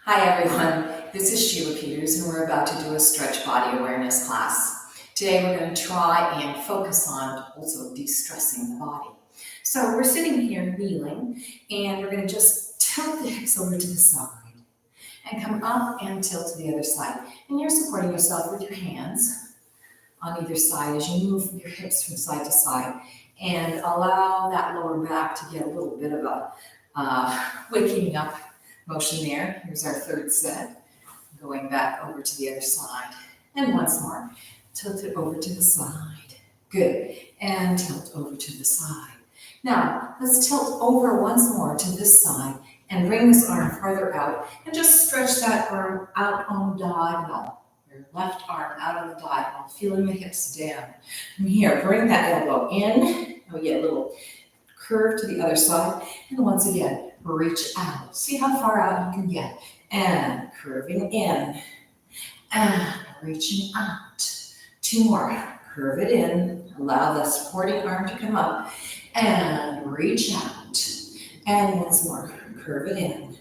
Hi everyone, this is Sheila Peters and we're about to do a stretch body awareness class. Today we're going to try and focus on also de-stressing the body. So we're sitting here kneeling and we're going to just tilt the hips over to the side and come up and tilt to the other side. And you're supporting yourself with your hands on either side as you move your hips from side to side and allow that lower back to get a little bit of a waking up motion there. Here's our third set. Going back over to the other side. And once more. Tilt it over to the side. Good. And tilt over to the side. Now, let's tilt over once more to this side and bring this arm farther out and just stretch that arm out on the diagonal. Your left arm out on the diagonal, feeling the hips down. From here, bring that elbow in. And we get a little curve to the other side. And once again, reach out. See how far out you can get. And curving in. And reaching out. Two more. Curve it in. Allow the supporting arm to come up. And reach out. And once more. Curve it in.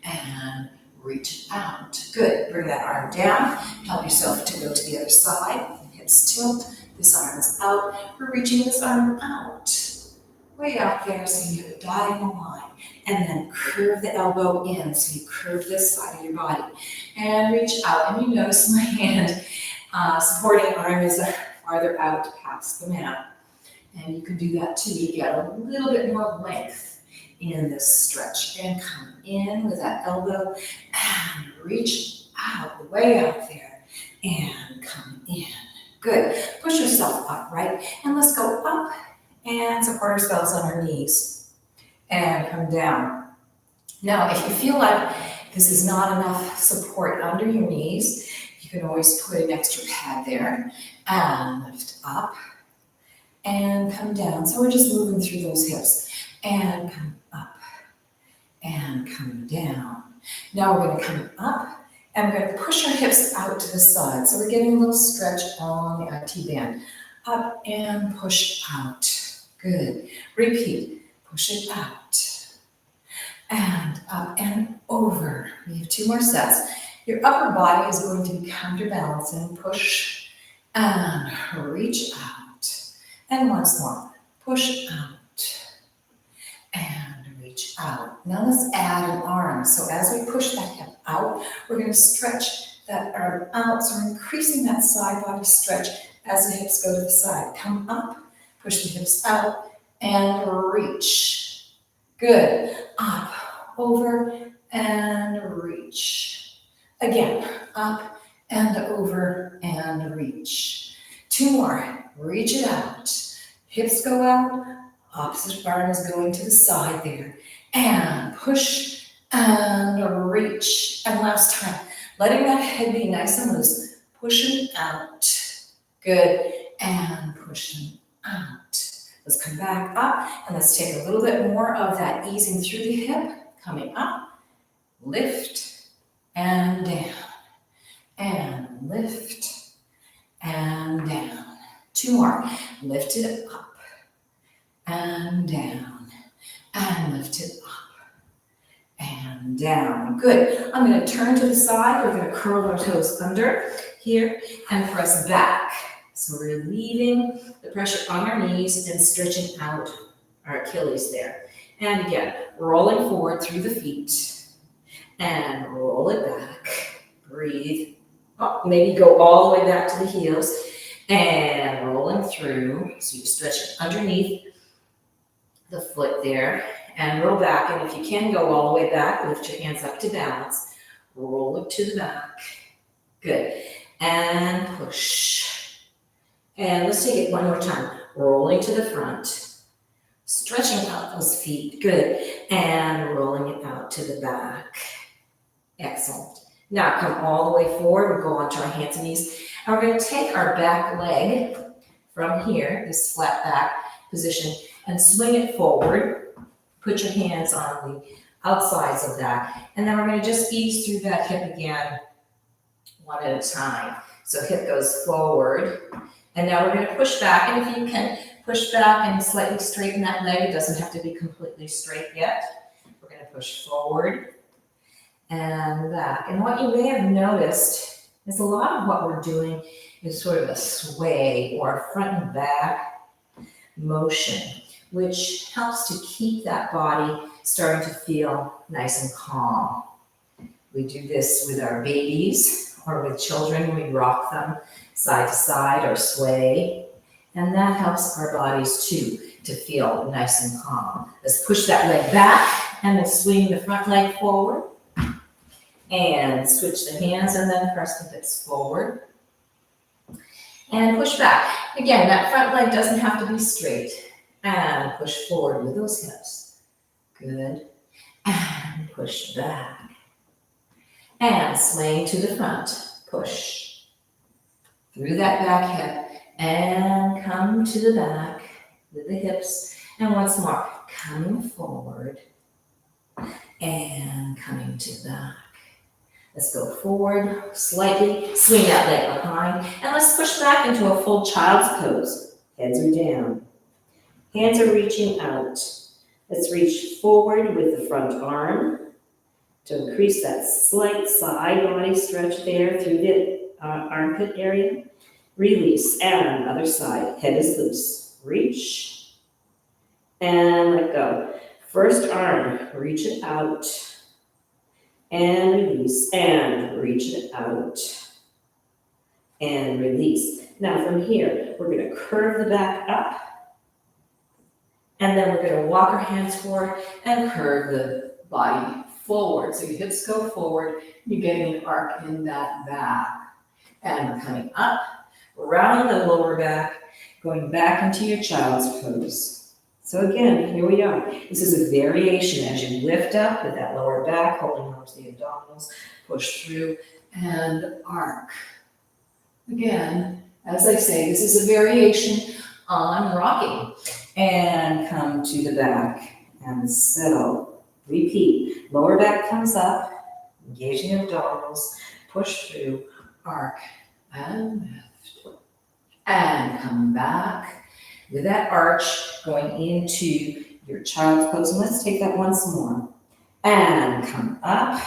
And reach out. Good. Bring that arm down. Help yourself to go to the other side. Hips tilt. This arm is out. We're reaching this arm out. Way out there, so you have a diagonal line. And then curve the elbow in, so you curve this side of your body. And reach out, and you notice my hand supporting arm is farther out past the mat. And you can do that too to get a little bit more length in this stretch. And come in with that elbow, and reach out, way out there. And come in. Good. Push yourself up, right? And let's go up. And support ourselves on our knees and come down. Now, if you feel like this is not enough support under your knees, you can always put an extra pad there and lift up and come down. So we're just moving through those hips and come up and come down. Now we're going to come up and we're going to push our hips out to the side. So we're getting a little stretch on the IT band. Up and push out. Good. Repeat. Push it out. And up and over. We have two more sets. Your upper body is going to be counterbalancing. Push and reach out. And once more. Push out. And reach out. Now let's add an arm. So as we push that hip out, we're going to stretch that arm out. So we're increasing that side body stretch as the hips go to the side. Come up. Push the hips out and reach. Good. Up, over, and reach. Again, up and over and reach. Two more. Reach it out. Hips go out. Opposite arm is going to the side there. And push and reach. And last time, letting that head be nice and loose. Pushing out. Good. And pushing out. Let's come back up and let's take a little bit more of that easing through the hip. Coming up, lift and down, and lift and down. Two more. Lift it up and down, and lift it up and down. Good. I'm going to turn to the side. We're going to curl our toes under here and press back. So we're relieving the pressure on our knees and stretching out our Achilles there. And again, rolling forward through the feet and roll it back. Breathe. Oh, maybe go all the way back to the heels and rolling through. So you stretch it underneath the foot there and roll back. And if you can go all the way back, lift your hands up to balance. Roll it to the back. Good. And push. And let's take it one more time. Rolling to the front. Stretching out those feet. Good. And rolling it out to the back. Excellent. Now come all the way forward. We'll go onto our hands and knees. And we're going to take our back leg from here, this flat back position, and swing it forward. Put your hands on the outsides of that. And then we're going to just ease through that hip again, one at a time. So hip goes forward. And now we're going to push back, and if you can push back and slightly straighten that leg, it doesn't have to be completely straight yet. We're going to push forward and back. And what you may have noticed is a lot of what we're doing is sort of a sway or a front and back motion, which helps to keep that body starting to feel nice and calm. We do this with our babies or with children. We rock them side to side or sway, and that helps our bodies too to feel nice and calm. Let's push that leg back and we'll swing the front leg forward and switch the hands and then press the hips forward and push back. Again, that front leg doesn't have to be straight, and push forward with those hips. Good. And push back. And swing to the front. Push. Through that back hip. And come to the back with the hips. And once more. Coming forward. And coming to the back. Let's go forward slightly. Swing that leg behind. And let's push back into a full child's pose. Heads are down. Hands are reaching out. Let's reach forward with the front arm to increase that slight side body stretch there through the armpit area. Release, and other side. Head is loose. Reach, and let go. First arm, reach it out, and release, and reach it out, and release. Now from here, we're going to curve the back up, and then we're going to walk our hands forward and curve the body forward. So your hips go forward, you're getting an arc in that back. And we're coming up, around the lower back, going back into your child's pose. So again, here we are. This is a variation as you lift up with that lower back, holding on to the abdominals, push through, and arc. Again, as I say, this is a variation on rocking. And come to the back and settle. Repeat. Lower back comes up, engaging the abdominals, push through, arc, and lift. And come back with that arch going into your child's pose. And let's take that once more. And come up.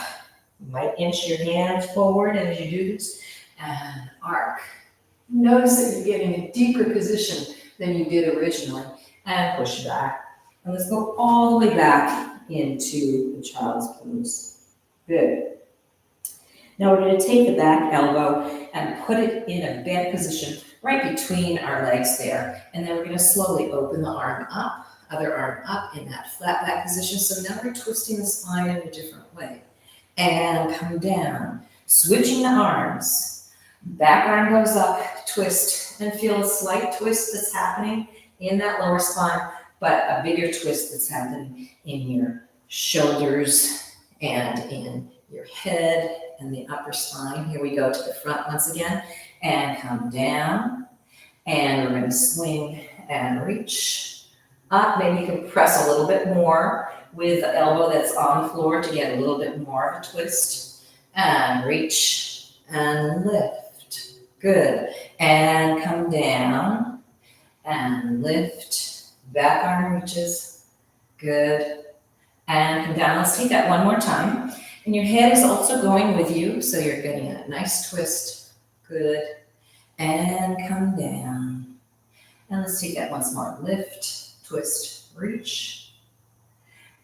You might inch your hands forward as you do this. And arc. Notice that you're getting a deeper position than you did originally. And push back. And let's go all the way back into the child's pose. Good. Now we're going to take the back elbow and put it in a bent position right between our legs there. And then we're going to slowly open the arm up, other arm up in that flat back position. So now we're twisting the spine in a different way. And come down, switching the arms. Back arm goes up, twist, and feel a slight twist that's happening in that lower spine, but a bigger twist that's happening in your shoulders and in your head and the upper spine. Here we go to the front once again, and come down, and we're going to swing and reach up. Maybe you can press a little bit more with the elbow that's on the floor to get a little bit more of a twist, and reach and lift. Good. And come down and lift. Back arm reaches. Good. And come down. Let's take that one more time. And your head is also going with you, so you're getting a nice twist. Good. And come down. And let's take that once more. Lift, twist, reach,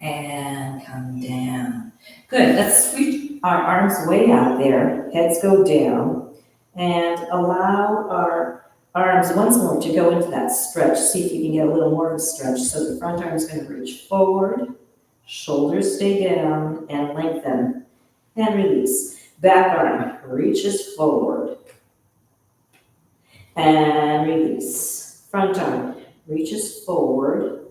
and come down. Good. Let's sweep our arms way out there. Heads go down. And allow our arms once more to go into that stretch. See if you can get a little more of a stretch. So the front arm is going to reach forward. Shoulders stay down and lengthen. And release. Back arm reaches forward. And release. Front arm reaches forward.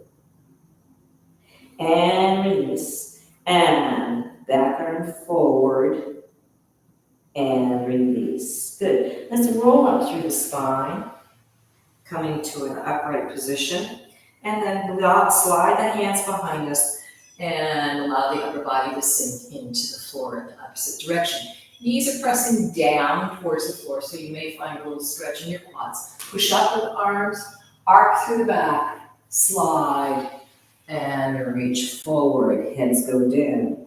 And release. And back arm forward. And release. Good. Let's roll up through the spine, coming to an upright position. And then slide the hands behind us and allow the upper body to sink into the floor in the opposite direction. Knees are pressing down towards the floor, so you may find a little stretch in your quads. Push up with the arms, arc through the back, slide, and reach forward. Heads go down.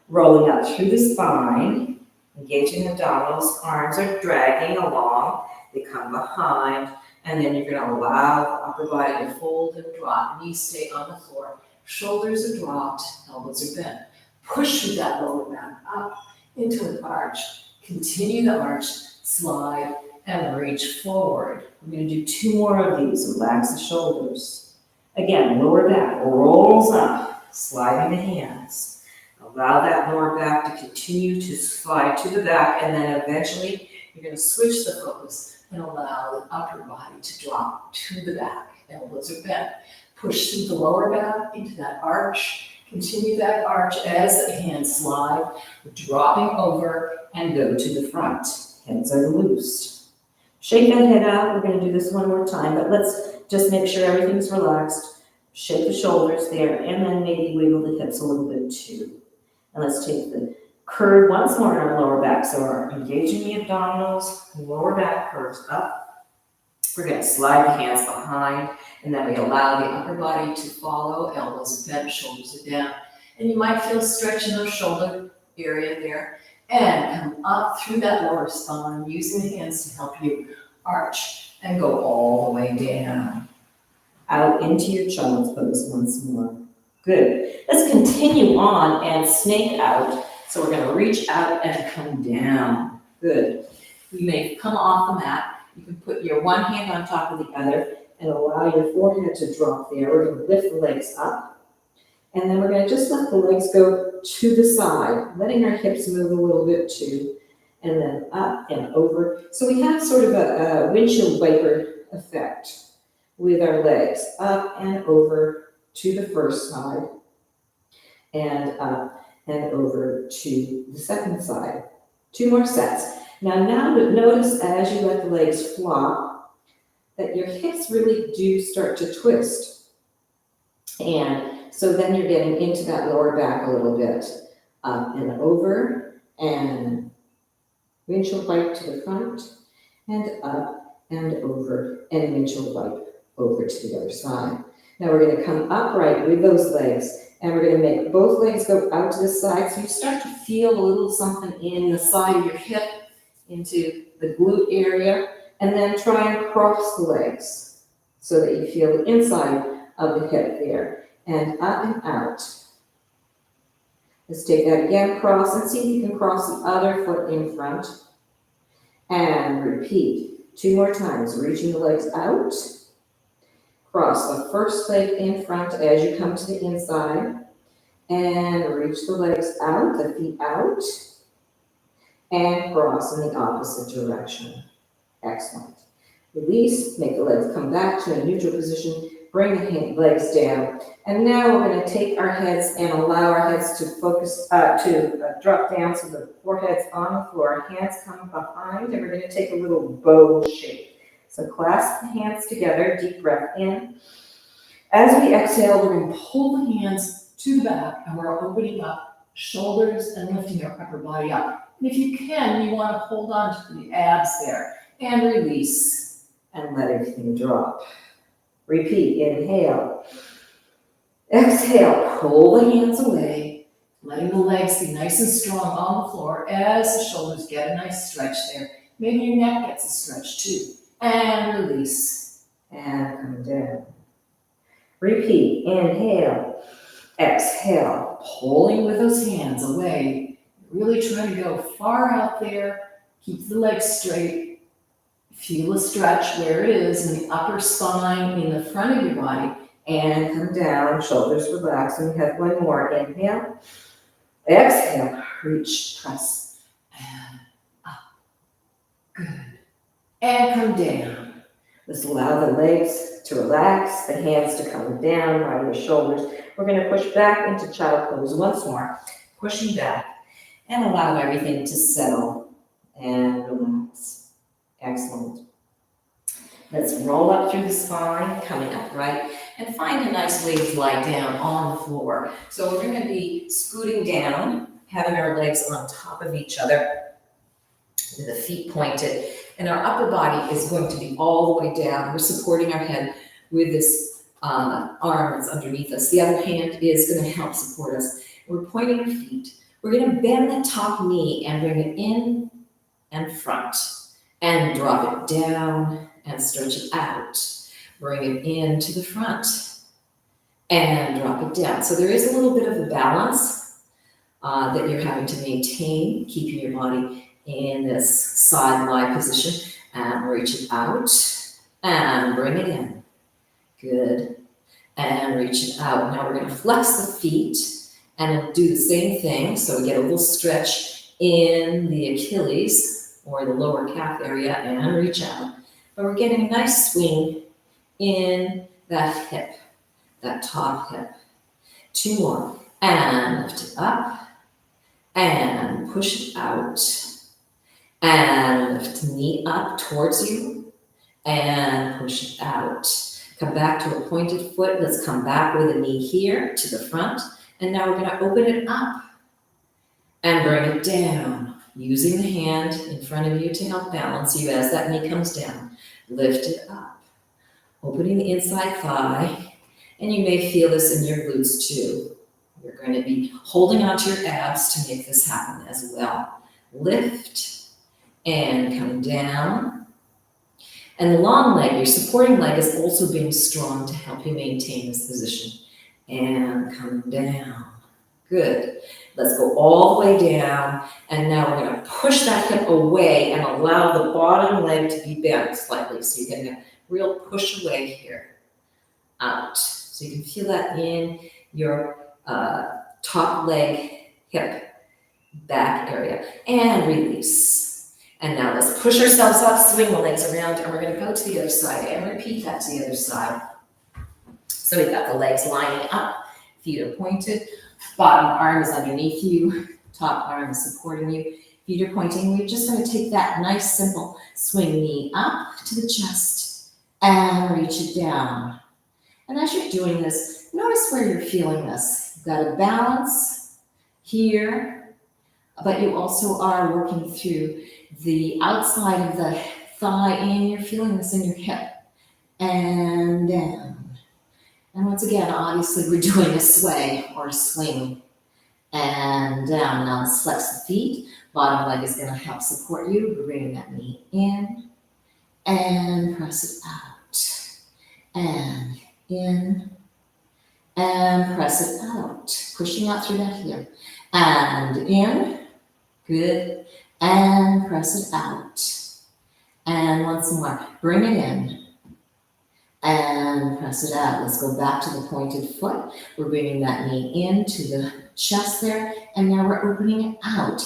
Rolling up through the spine, engaging abdominals, arms are dragging along, they come behind, and then you're going to allow the upper body to fold and drop. Knees stay on the floor, shoulders are dropped, elbows are bent. Push through that lower back up into an arch. Continue the arch, slide, and reach forward. We're going to do 2 more of these. Relax the shoulders. Again, lower back rolls up, sliding the hands. Allow that lower back to continue to slide to the back, and then eventually you're going to switch the focus and allow the upper body to drop to the back. Elbows are bent. Push through the lower back into that arch. Continue that arch as the hands slide, dropping over and go to the front. Hands are loose. Shake that head out. We're going to do this one more time, but let's just make sure everything's relaxed. Shake the shoulders there, and then maybe wiggle the hips a little bit too. And let's take the curve once more in our lower back. So we're engaging the abdominals, lower back curves up. We're going to slide the hands behind, and then we allow the upper body to follow. Elbows are bent, shoulders are down. And you might feel a stretch in the shoulder area there. And come up through that lower spine, using the hands to help you arch and go all the way down. Out into your child's pose once more. Good. Let's continue on and snake out. So we're going to reach out and come down. Good. You may come off the mat. You can put your one hand on top of the other and allow your forehead to drop there. We're going to lift the legs up. And then we're going to just let the legs go to the side, letting our hips move a little bit too. And then up and over. So we have sort of a windshield wiper effect with our legs. Up and over to the first side. And up and over to the second side. 2 more sets. Now notice as you let the legs flop that your hips really do start to twist. And so then you're getting into that lower back a little bit. Up and over, and windshield wipe to the front, and up and over, and windshield wipe over to the other side. Now we're going to come upright with those legs, and we're going to make both legs go out to the side, so you start to feel a little something in the side of your hip, into the glute area, and then try and cross the legs so that you feel the inside of the hip there. And up and out. Let's take that again, cross, and see if you can cross the other foot in front. And repeat 2 more times, reaching the legs out. Cross the first leg in front as you come to the inside. And reach the legs out, the feet out. And cross in the opposite direction. Excellent. Release, make the legs come back to a neutral position. Bring the legs down. And now we're going to take our heads and allow our heads to focus, drop down so the forehead's on the floor. Hands come behind, and we're going to take a little bow shape. So clasp the hands together, deep breath in. As we exhale, we're going to pull the hands to the back, and we're opening up shoulders and lifting our upper body up. And if you can, you want to hold on to the abs there and release and let everything drop. Repeat, inhale. Exhale, pull the hands away, letting the legs be nice and strong on the floor as the shoulders get a nice stretch there. Maybe your neck gets a stretch too. And release. And come down. Repeat, inhale. Exhale, pulling with those hands away. Really try to go far out there. Keep the legs straight. Feel a stretch where it is in the upper spine, in the front of your body, and come down, shoulders relax, and we have 1 more. Inhale, exhale, reach, press, and up. Good. And come down. Let's allow the legs to relax, the hands to come down by the shoulders. We're going to push back into child pose once more, pushing back, and allow everything to settle and relax. Excellent. Let's roll up through the spine, coming upright, and find a nice way to lie down on the floor. So we're going to be scooting down, having our legs on top of each other, with the feet pointed, and our upper body is going to be all the way down. We're supporting our head with this arm that's underneath us. The other hand is going to help support us. We're pointing our feet. We're gonna bend the top knee and bring it in and front, and drop it down and stretch it out. Bring it into the front and drop it down. So there is a little bit of a balance that you're having to maintain, keeping your body in this side lie position, and reach it out and bring it in. Good. And reach it out. Now we're going to flex the feet and do the same thing. So we get a little stretch in the Achilles or the lower calf area and reach out. But we're getting a nice swing in that hip, that top hip. 2 more. And lift it up and push it out. And lift the knee up towards you and push it out. Come back to a pointed foot. Let's come back with a knee here to the front. And now we're going to open it up and bring it down, using the hand in front of you to help balance you as that knee comes down. Lift it up, opening the inside thigh, and you may feel this in your glutes too. You're going to be holding onto your abs to make this happen as well. Lift and come down. And the long leg, your supporting leg, is also being strong to help you maintain this position. And come down. Good. Let's go all the way down. And now we're going to push that hip away and allow the bottom leg to be bent slightly. So you're getting a real push away here. Out. So you can feel that in your top leg, hip, back area. And release. And now let's push ourselves up, swing the legs around, and we're going to go to the other side and repeat that to the other side. So we've got the legs lining up, feet are pointed, bottom arm is underneath you, top arm is supporting you, feet are pointing. We're just going to take that nice, simple swing knee up to the chest and reach it down. And as you're doing this, notice where you're feeling this. You've got a balance here, but you also are working through the outside of the thigh, and you're feeling this in your hip. And down. And once again, obviously, we're doing a sway or a swing. And down. Now let's flex the feet. Bottom leg is going to help support you. We're bringing that knee in. And press it out. And in. And press it out. Pushing out through that heel. And in. Good. And press it out. And once more, bring it in. And press it out. Let's go back to the pointed foot. We're bringing that knee into the chest there. And now we're opening it out.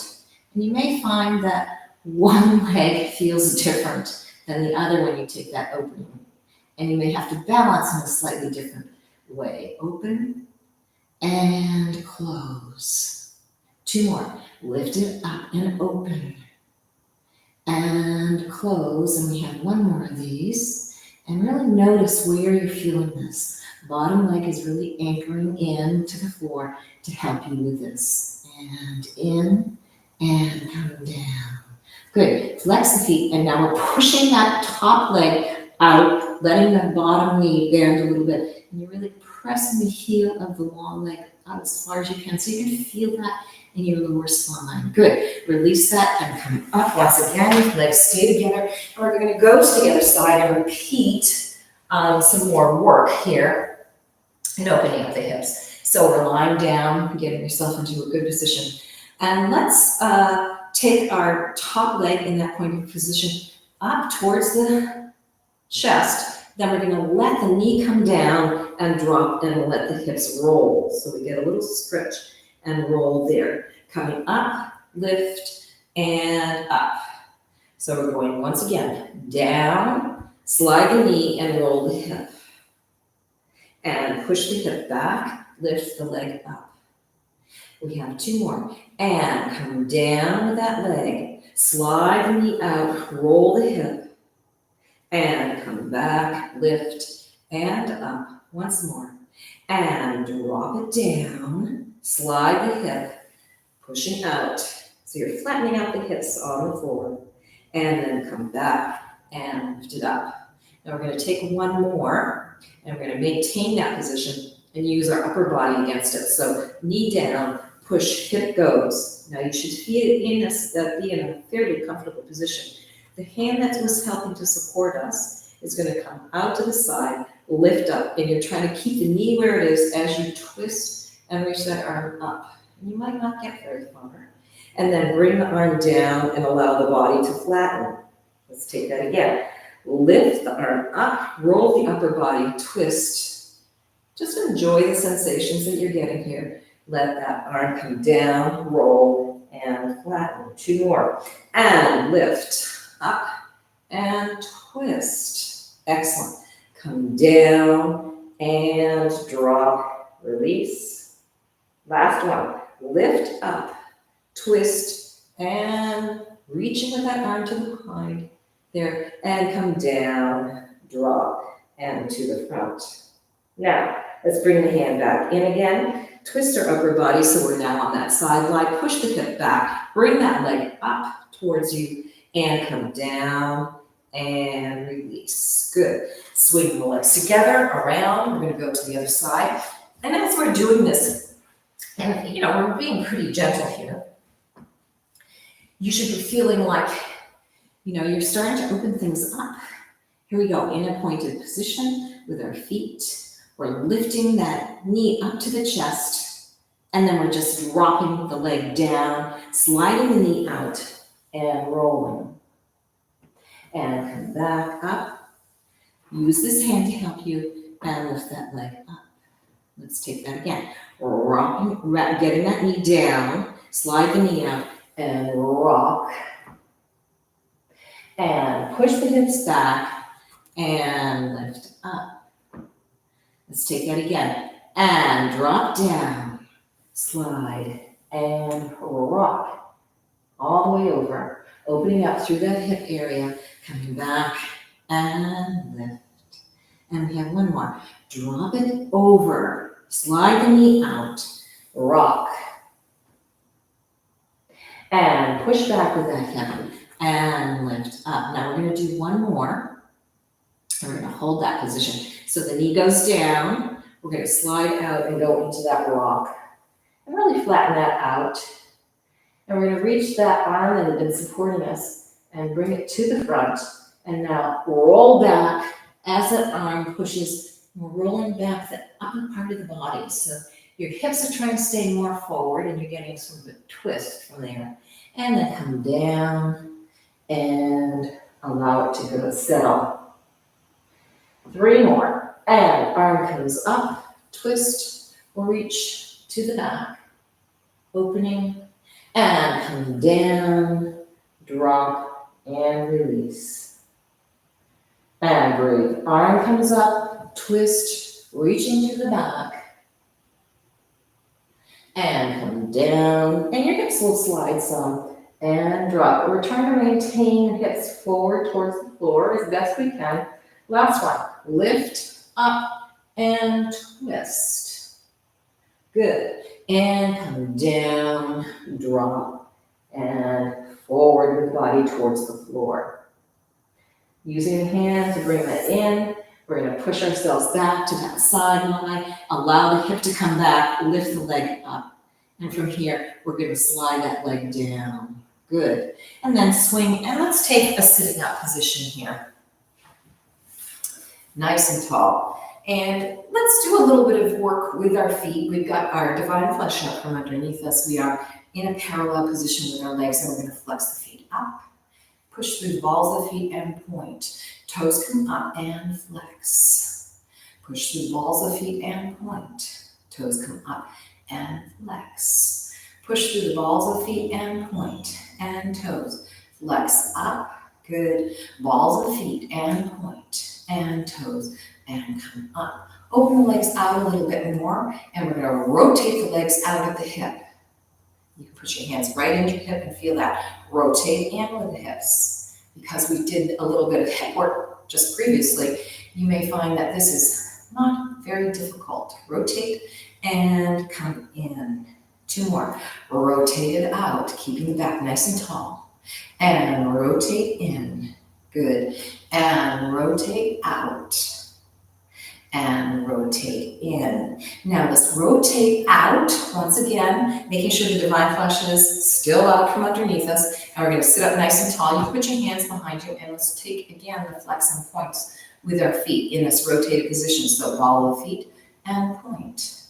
And you may find that one leg feels different than the other when you take that opening. And you may have to balance in a slightly different way. Open and close. 2 more. Lift it up and open. And close. And we have 1 more of these. And really notice where you're feeling this. Bottom leg is really anchoring in to the floor to help you with this. And in and come down. Good. Flex the feet. And now we're pushing that top leg out, letting the bottom knee bend a little bit. And you're really pressing the heel of the long leg out as far as you can. So you can feel that in your lower spine. Good. Release that and come up once again. Legs stay together. And we're going to go to the other side and repeat some more work here and opening up the hips. So we're lying down, getting yourself into a good position. And let's take our top leg in that pointed position up towards the chest. Then we're going to let the knee come down and drop and let the hips roll. So we get a little stretch and roll there. Coming up, lift, and up. So we're going once again, down, slide the knee and roll the hip. And push the hip back, lift the leg up. We have 2 more. And come down with that leg, slide the knee out, roll the hip. And come back, lift, and up. Once more. And drop it down, slide the hip, pushing out. So you're flattening out the hips on the floor. And then come back and lift it up. Now we're going to take 1 more, and we're going to maintain that position and use our upper body against it. So knee down, push, hip goes. Now you should be in a fairly comfortable position. The hand that was helping to support us is going to come out to the side, lift up, and you're trying to keep the knee where it is as you twist and reach that arm up. And you might not get very far. And then bring the arm down and allow the body to flatten. Let's take that again. Lift the arm up, roll the upper body, twist. Just enjoy the sensations that you're getting here. Let that arm come down, roll, and flatten. 2 more. And lift up and twist. Excellent. Come down and drop, release. Last one. Lift up, twist, and reaching with that arm to the behind. There, and come down, drop, and to the front. Now, let's bring the hand back in again. Twist our upper body so we're now on that side line. Push the hip back. Bring that leg up towards you and come down and release. Good. Swing the legs together, around. We're going to go to the other side. And as we're doing this, and we're being pretty gentle here, you should be feeling like you're starting to open things up. Here we go, in a pointed position with our feet. We're lifting that knee up to the chest, and then we're just dropping the leg down, sliding the knee out, and rolling. And come back up. Use this hand to help you, and lift that leg up. Let's take that again. Rocking, getting that knee down, slide the knee out, and rock. And push the hips back and lift up. Let's take that again. And drop down, slide, and rock. All the way over. Opening up through that hip area, coming back and lift. And we have one more. Drop it over. Slide the knee out. Rock. And push back with that hip. And lift up. Now we're going to do one more. And we're going to hold that position. So the knee goes down. We're going to slide out and go into that rock. And really flatten that out. And we're going to reach that arm that had been supporting us and bring it to the front. And now roll back as that arm pushes. We're rolling back the upper part of the body. So your hips are trying to stay more forward and you're getting sort of a twist from there. And then come down and allow it to go settle. 3 more. And arm comes up, twist, or reach to the back. Opening, and come down, drop, and release. And breathe. Arm comes up, twist, reaching to the back. And come down, and your hips will slide some. And drop. We're trying to maintain hips forward towards the floor as best we can. Last one. Lift up and twist. Good. And come down, drop, and forward with the body towards the floor. Using the hand to bring that in. We're going to push ourselves back to that sideline. Allow the hip to come back. Lift the leg up. And from here, we're going to slide that leg down. Good. And then swing, and let's take a sitting up position here. Nice and tall. And let's do a little bit of work with our feet. We've got our divine flesh out from underneath us. We are in a parallel position with our legs, and we're going to flex the feet up. Push through the balls of the feet and point. Toes come up and flex. Push through the balls of the feet and point. Toes come up and flex. Push through the balls of feet and point, and toes. Flex up, good. Balls of feet and point, and toes, and come up. Open the legs out a little bit more, and we're going to rotate the legs out at the hip. You can put your hands right into your hip and feel that. Rotate in with the hips. Because we did a little bit of hip work just previously, you may find that this is not very difficult. Rotate and come in. 2 more. Rotate it out, keeping the back nice and tall. And rotate in. Good. And rotate out. and rotate in. Now let's rotate out once again, making sure the divine flesh is still out from underneath us. And we're going to sit up nice and tall. You can put your hands behind you, and let's take again the flex and points with our feet in this rotated position. So ball of feet and point,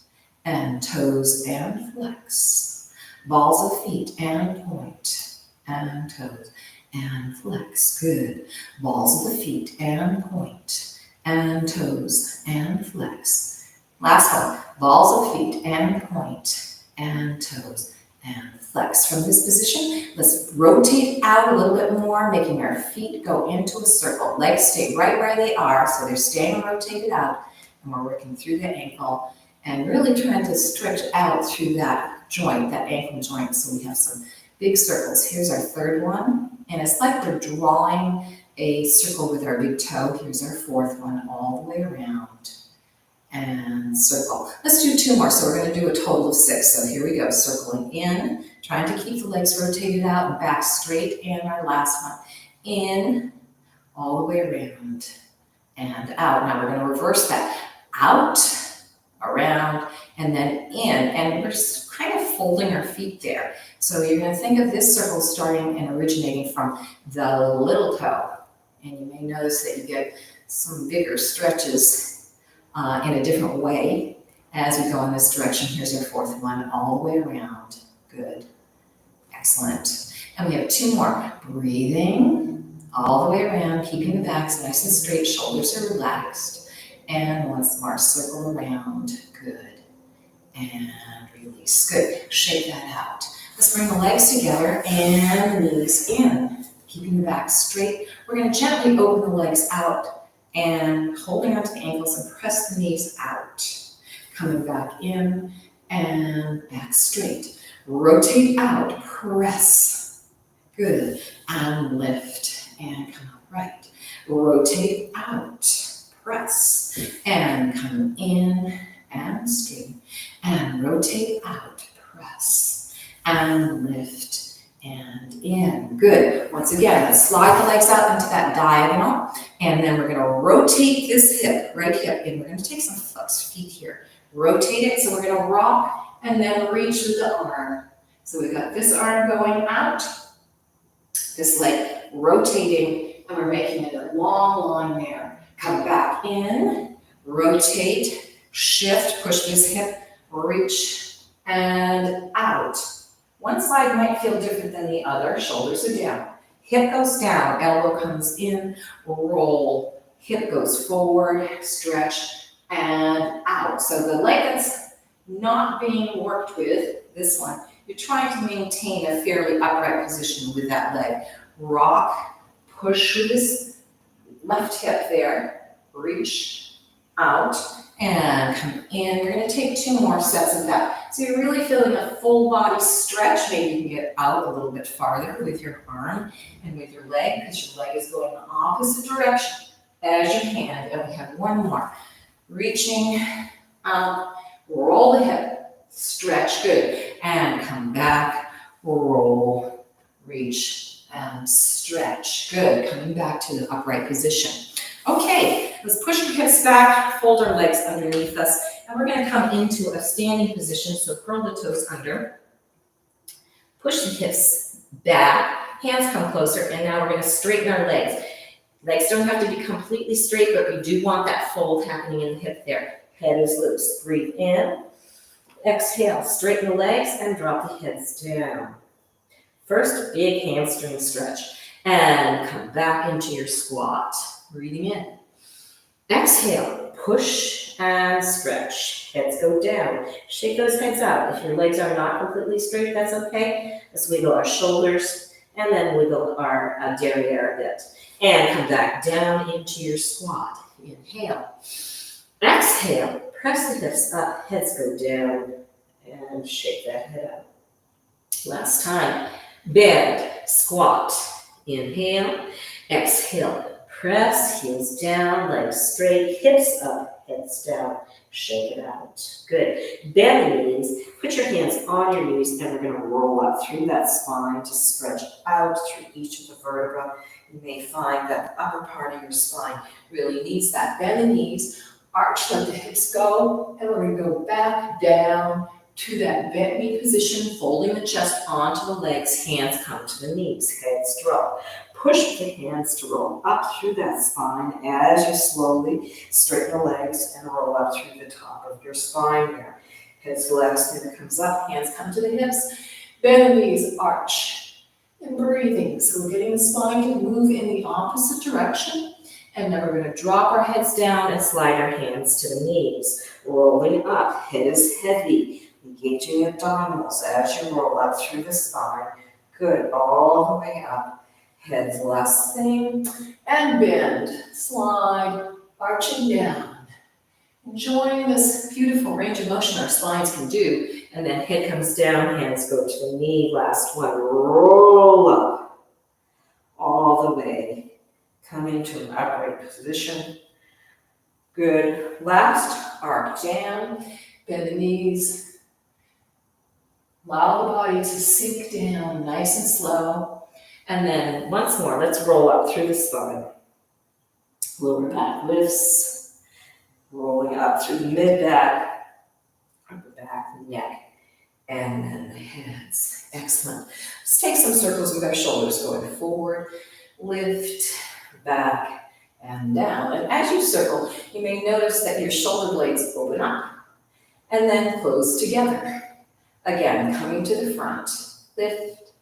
and toes and flex. Balls of feet and point, and toes and flex. Good. Balls of the feet and point, and toes and flex. Last one. Balls of feet and point, and toes and flex. From this position, let's rotate out a little bit more, making our feet go into a circle. Legs stay right where they are, so they're staying rotated out, and we're working through the ankle and really trying to stretch out through that joint, that ankle joint, so we have some big circles. Here's our third one, and it's like we're drawing a circle with our big toe. Here's our fourth one, all the way around and circle. Let's do 2 more. So we're going to do a total of 6. So here we go, circling in, trying to keep the legs rotated out and back straight. And our last one, in, all the way around and out. Now we're going to reverse that. Out, around, and then in. And we're just kind of folding our feet there. So you're going to think of this circle starting and originating from the little toe. And you may notice that you get some bigger stretches in a different way as we go in this direction. Here's our fourth one, all the way around. Good. Excellent. And we have 2 more. Breathing all the way around, keeping the backs nice and straight, shoulders are relaxed. And once more, circle around. Good. And release. Good. Shake that out. Let's bring the legs together and knees in, keeping the back straight. We're going to gently open the legs out and holding onto the ankles and press the knees out. Coming back in and back straight. Rotate out, press. Good. And lift and come upright. Rotate out, press. And come in and straighten. And rotate out, press. And lift and in. Good. Once again, let's slide the legs out into that diagonal. And then we're going to rotate this hip, right hip, and we're going to take some flexed feet here. Rotate it, so we're going to rock and then reach with the arm. So we've got this arm going out, this leg rotating, and we're making it a long line there. Come back in, rotate, shift, push this hip, reach, and out. One side might feel different than the other. Shoulders are down. Hip goes down, elbow comes in, roll. Hip goes forward, stretch, and out. So the leg that's not being worked with, this one, you're trying to maintain a fairly upright position with that leg. Rock, push through this left hip there, reach, out, and come in. You're going to take 2 more sets of that. So you're really feeling a full body stretch. Maybe you can get out a little bit farther with your arm and with your leg, because your leg is going the opposite direction as your hand. And we have 1 more. Reaching out, roll the hip, stretch, good. And come back, roll, reach, and stretch. Good. Coming back to the upright position. Okay, let's push the hips back, fold our legs underneath us, and we're going to come into a standing position, so curl the toes under. Push the hips back, hands come closer, and now we're going to straighten our legs. Legs don't have to be completely straight, but we do want that fold happening in the hip there. Head is loose. Breathe in, exhale, straighten the legs, and drop the heads down. First, big hamstring stretch, and come back into your squat. Breathing in. Exhale, push and stretch. Heads go down. Shake those heads out. If your legs are not completely straight, that's okay. Let's wiggle our shoulders and then wiggle our derriere a bit. And come back down into your squat. Inhale. Exhale. Press the hips up. Heads go down. And shake that head out. Last time. Bend. Squat. Inhale. Exhale. Press, heels down, legs straight, hips up, heads down. Shake it out. Good. Bend the knees. Put your hands on your knees, and we're going to roll up through that spine to stretch out through each of the vertebrae. You may find that the upper part of your spine really needs that. Bend the knees. arch, let the hips go, and we're gonna go back down to that bent knee position, folding the chest onto the legs, hands come to the knees, heads drop. Push the hands to roll up through that spine as you slowly straighten the legs and roll up through the top of your spine here. Heads relax, finger comes up, hands come to the hips, bend the knees, arch, and breathing. So we're getting the spine to move in the opposite direction, and then we're gonna drop our heads down and slide our hands to the knees, rolling up, head is heavy. Engaging abdominals as you roll up through the spine. Good, all the way up. Head's last thing. And bend, slide, arching down. Enjoying this beautiful range of motion our spines can do. And then head comes down, hands go to the knee. Last one, roll up. All the way. Come into an upright position. Good. Last, arc down. Bend the knees. Allow the body to sink down nice and slow. And then once more, let's roll up through the spine. Lower back lifts, rolling up through the mid-back, upper back, neck, and then the heads. Excellent. Let's take some circles with our shoulders going forward, lift, back, and down. And as you circle, you may notice that your shoulder blades open up and then close together. Again, coming to the front, lift,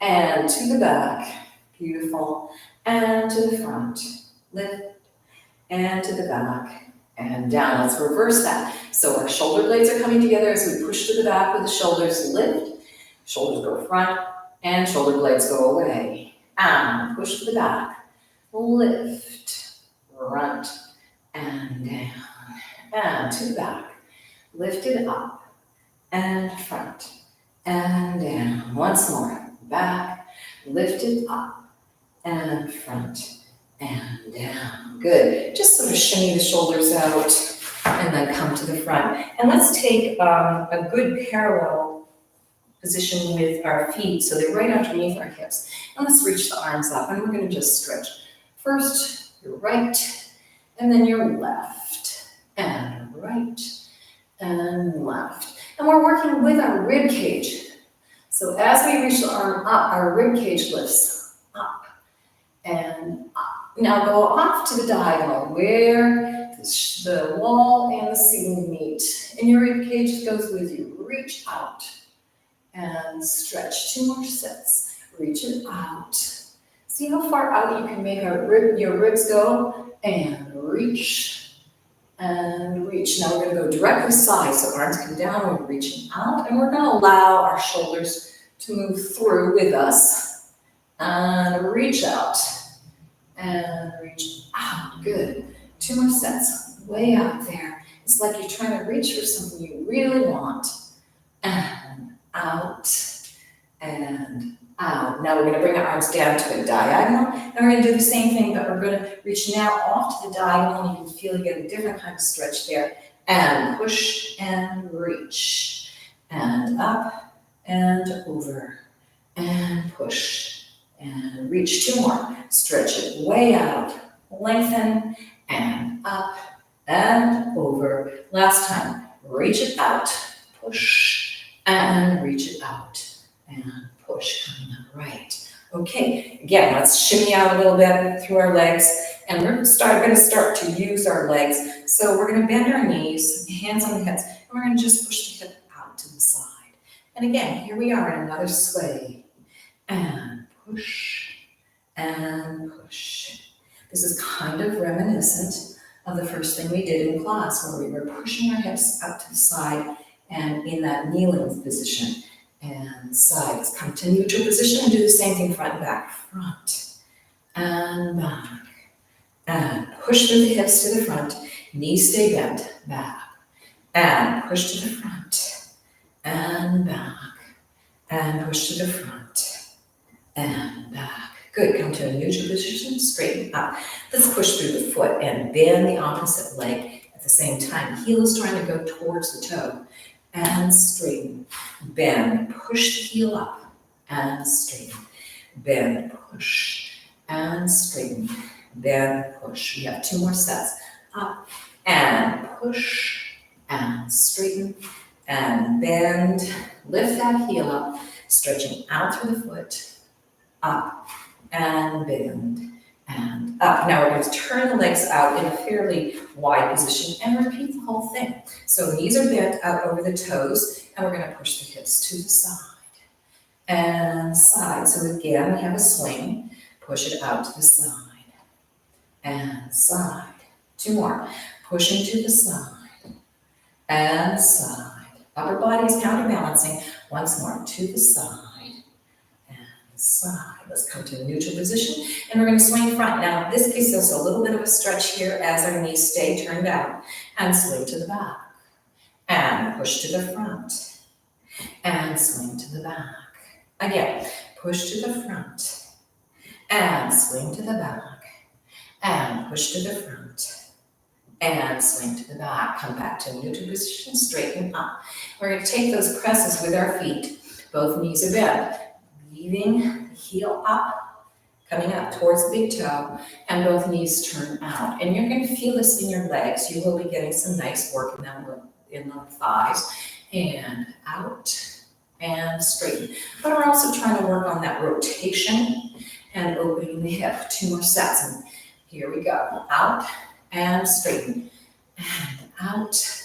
and to the back, beautiful, and to the front, lift, and to the back, and down. Let's reverse that. So our shoulder blades are coming together as we push to the back with the shoulders, lift, shoulders go front, and shoulder blades go away, and push to the back, lift, front, and down, and to the back, lift it up, and front, and down. Once more, back, lift it up, and front, and down. Good. Just sort of shimmy the shoulders out, and then come to the front. And let's take a good parallel position with our feet, so they're right underneath our hips. And let's reach the arms up, and we're gonna just stretch. First, your right, and then your left, and right, and left. And we're working with our rib cage. So as we reach the arm up, our rib cage lifts up and up. Now go off to the diagonal where the wall and the ceiling meet. And your rib cage goes with you. Reach out and stretch. 2 more sets. Reach it out. See how far out you can make your ribs go. And reach. And reach. Now we're going to go directly side, so arms come down, we're reaching out, and we're going to allow our shoulders to move through with us. And reach out. And reach out. Good. 2 more sets. Way out there. It's like you're trying to reach for something you really want. And out. And out. Now we're going to bring our arms down to a diagonal, and we're going to do the same thing, but we're going to reach now off to the diagonal, and you can feel you get a different kind of stretch there, and push and reach, and up and over, and push and reach. 2 more. Stretch it way out, lengthen, and up and over. Last time. Reach it out, push, and reach it out, and push, coming up right. Okay, again, let's shimmy out a little bit through our legs, and we're going to start to use our legs. So we're going to bend our knees, hands on the hips, and we're going to just push the hip out to the side. And again, here we are in another sway. And push, and push. This is kind of reminiscent of the first thing we did in class, where we were pushing our hips out to the side and in that kneeling position. And sides, come to neutral position and do the same thing front and back. Front and back. And push through the hips to the front. Knees stay bent. Back. And push to the front. And back. And push to the front. And back. Good. Come to a neutral position. Straighten up. Let's push through the foot and bend the opposite leg at the same time. Heel is trying to go towards the toe. And straighten, bend, push the heel up, and straighten, bend, push, and straighten, bend, push. We have 2 more sets, up and push and straighten and bend. Lift that heel up, stretching out through the foot, up and bend and up. Now we're going to turn the legs out in a fairly wide position and repeat the whole thing. So knees are bent out over the toes, and we're going to push the hips to the side and side. So again, we have a swing. Push it out to the side and side. 2 more. Pushing to the side and side. Upper body is counterbalancing. Once more, to the side and side. Let's come to a neutral position, and we're going to swing front. Now, this gives us a little bit of a stretch here as our knees stay turned out, and swing to the back, and push to the front, and swing to the back. Again, push to the front, and swing to the back, and push to the front, and swing to the back. Come back to neutral position, straighten up. We're going to take those presses with our feet. Both knees are bent, leaving the heel up, coming up towards the big toe, and both knees turn out. And you're going to feel this in your legs. You will be getting some nice work in the thighs, and out and straighten. But we're also trying to work on that rotation and opening the hip. 2 more sets, and here we go. Out and straighten, and out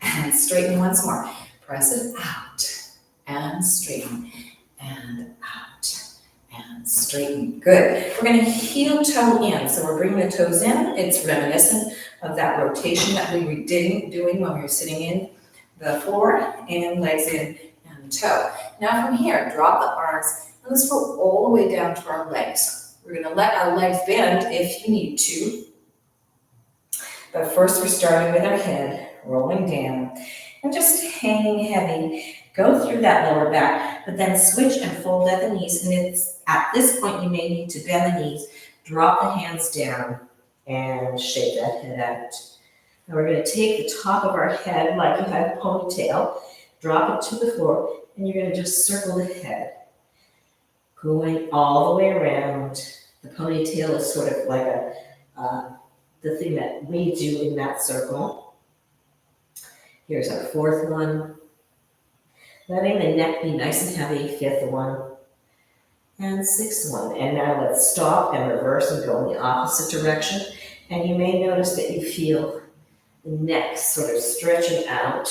and straighten once more. Press it out and straighten, and out and straighten. Good. We're going to heel toe in. So we're bringing the toes in. It's reminiscent of that rotation that we were doing when we were sitting in the floor, and legs in and toe. Now from here, drop the arms, and let's go all the way down to our legs. We're going to let our legs bend if you need to. But first we're starting with our head, rolling down, and just hanging heavy. Go through that lower back, but then switch and fold at the knees. And it's at this point you may need to bend the knees, drop the hands down, and shake that head out. Now we're going to take the top of our head like you have a ponytail, drop it to the floor, and you're going to just circle the head, going all the way around. The ponytail is sort of like the thing that we do in that circle. Here's our 4th one. Letting the neck be nice and heavy, 5th one, and 6th one. And now let's stop and reverse and go in the opposite direction. And you may notice that you feel the neck sort of stretching out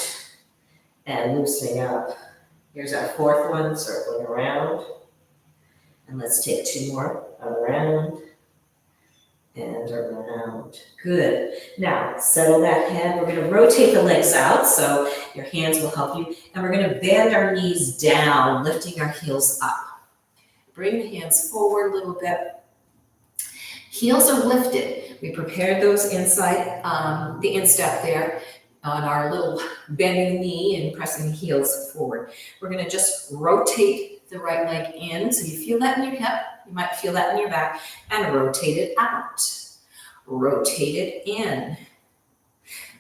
and loosening up. Here's our 4th one, circling around. And let's take 2 more, around and around. Good. Now, settle that head. We're going to rotate the legs out, so your hands will help you. And we're going to bend our knees down, lifting our heels up. Bring the hands forward a little bit. Heels are lifted. We prepared those inside the instep there on our little bending knee and pressing the heels forward. We're going to just rotate the right leg in, so you feel that in your hip. You might feel that in your back, and rotate it out. Rotate it in,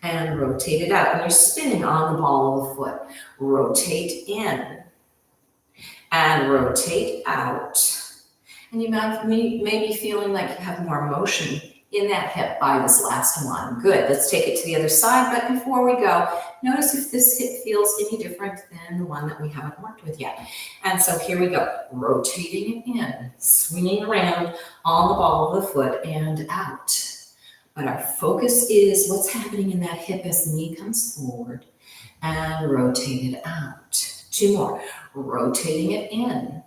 and rotate it out. And you're spinning on the ball of the foot. Rotate in, and rotate out. And you might be feeling like you have more motion in that hip by this last one. Good. Let's take it to the other side. But before we go, notice if this hip feels any different than the one that we haven't worked with yet. And so here we go. Rotating it in, swinging around on the ball of the foot and out. But our focus is what's happening in that hip as the knee comes forward, and rotate it out. 2 more. Rotating it in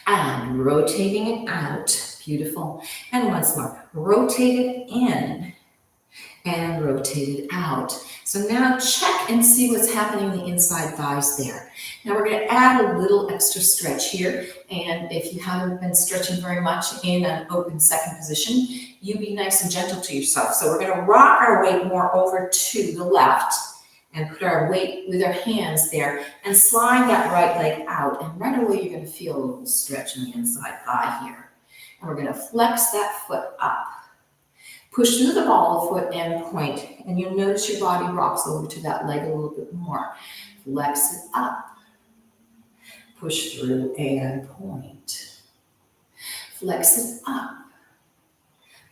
and rotating it out. Beautiful. And once more. Rotate it in and rotate it out. So now check and see what's happening in the inside thighs there. Now we're going to add a little extra stretch here. And if you haven't been stretching very much in an open second position, you be nice and gentle to yourself. So we're going to rock our weight more over to the left and put our weight with our hands there and slide that right leg out. And right away, you're going to feel a little stretch in the inside thigh here. And we're going to flex that foot up. Push through the ball of foot and point. And you'll notice your body rocks over to that leg a little bit more. Flex it up. Push through and point. Flex it up.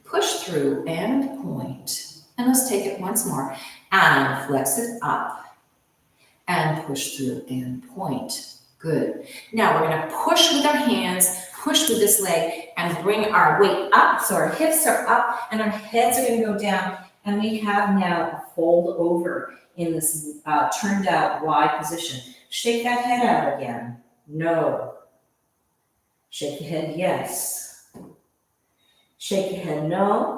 Push through and point. And let's take it once more and flex it up and push through and point. Good. Now we're going to push with our hands, push with this leg, and bring our weight up. So our hips are up and our heads are going to go down. And we have now a fold over in this turned out wide position. Shake that head out again. No. Shake the head, yes. Shake the head, no.